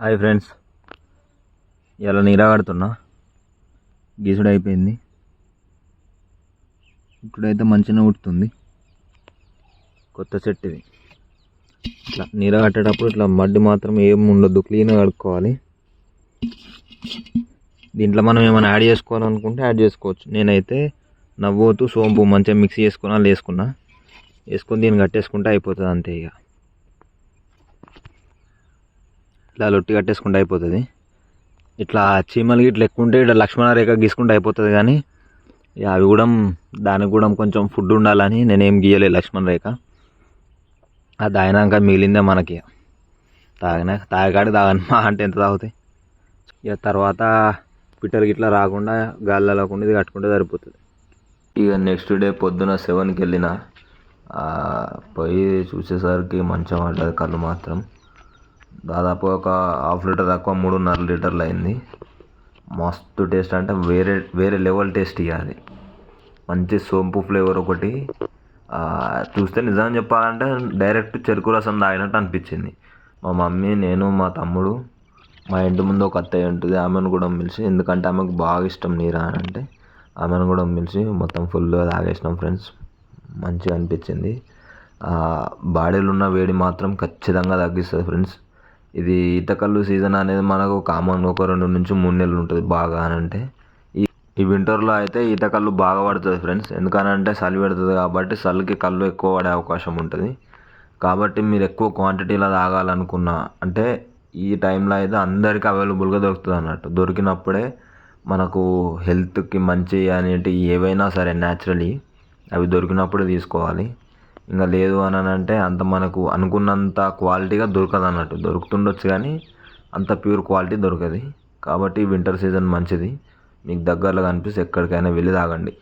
Hi friends, ఇలా నీరా కడుతున్నా. గీసుడు అయిపోయింది. ఇప్పుడైతే మంచిగా ఉడుతుంది. కొత్త సెట్ ఇది. ఇట్లా నీరా కట్టేటప్పుడు ఇట్లా మడ్డి మాత్రం ఏం ఉండొద్దు, క్లీన్గా కడుక్కోవాలి. దీంట్లో మనం ఏమైనా యాడ్ చేసుకోవాలనుకుంటే యాడ్ చేసుకోవచ్చు. నేనైతే నవ్వుతూ సోంపు మంచిగా మిక్స్ వేసుకున్నా. దీన్ని కట్టేసుకుంటే అయిపోతుంది అంతే. ఇక ఇట్లా లొట్టి కట్టేసుకుంటే అయిపోతుంది. ఇట్లా చీమలు ఇట్లా ఎక్కువ ఉంటే ఇట్లా లక్ష్మణ రేఖ గీసుకుంటే అయిపోతుంది. కానీ అవి కూడా దానికి కూడా కొంచెం ఫుడ్ ఉండాలని నేనేం గీయలేదు లక్ష్మణ రేఖ. అది తాగినాక మిగిలిందే మనకి. తాగకాడికి తాగను, మా అంటే ఎంత తాగుతాయి. ఇక తర్వాత పిట్టర్కి ఇట్లా రాకుండా గాలి వెళ్ళకుండా ఇది కట్టుకుంటే సరిపోతుంది. ఇక నెక్స్ట్ డే పొద్దున 7కి వెళ్ళిన పోయి చూసేసరికి మంచం పడ్డది. కళ్ళు మాత్రం దాదాపు ఒక ½ లీటర్ తక్కువ 3.5 లీటర్లు అయింది. మస్తు టేస్ట్, అంటే వేరే లెవెల్ టేస్ట్. ఇక అది మంచి సోంపు ఫ్లేవర్ ఒకటి. చూస్తే నిజంగా చెప్పాలంటే డైరెక్ట్ చెరుకు రసం తాగినట్టు అనిపించింది. మా మమ్మీ, నేను, మా తమ్ముడు, మా ఇంటి ముందు ఒక అత్తయ్య ఉంటుంది, ఆమెను కూడా పిలిచి, ఎందుకంటే ఆమెకు బాగా ఇష్టం నీరా అని అంటే ఆమెను కూడా పిలిచి మొత్తం ఫుల్గా తాగేసినాం ఫ్రెండ్స్. మంచిగా అనిపించింది. బాడీలో ఉన్న వేడి మాత్రం ఖచ్చితంగా తగ్గిస్తుంది ఫ్రెండ్స్. ఇది ఈతకల్లు సీజన్ అనేది మనకు కామన్ ఒక 2 నుంచి 3 నెలలు ఉంటుంది బాగా అని అంటే. ఈ వింటర్లో అయితే ఈతకల్లు బాగా పడుతుంది ఫ్రెండ్స్. ఎందుకనంటే చలి పెడుతుంది కాబట్టి చలికి కళ్ళు ఎక్కువ పడే అవకాశం ఉంటుంది. కాబట్టి మీరు ఎక్కువ క్వాంటిటీలో తాగాలనుకున్నా అంటే ఈ టైంలో అయితే అందరికీ అవైలబుల్గా దొరుకుతుంది అన్నట్టు. దొరికినప్పుడే మనకు హెల్త్కి మంచి అనేటివి ఏవైనా సరే న్యాచురలీ అవి దొరికినప్పుడే తీసుకోవాలి. ఇంకా లేదు అని అంటే అంత మనకు అనుకున్నంత క్వాలిటీగా దొరకదు అన్నట్టు. దొరుకుతుండొచ్చు కానీ అంత ప్యూర్ క్వాలిటీ దొరకదు. కాబట్టి వింటర్ సీజన్ మంచిది. మీకు దగ్గరలో కనిపిస్తే ఎక్కడికైనా వెళ్ళి తాగండి.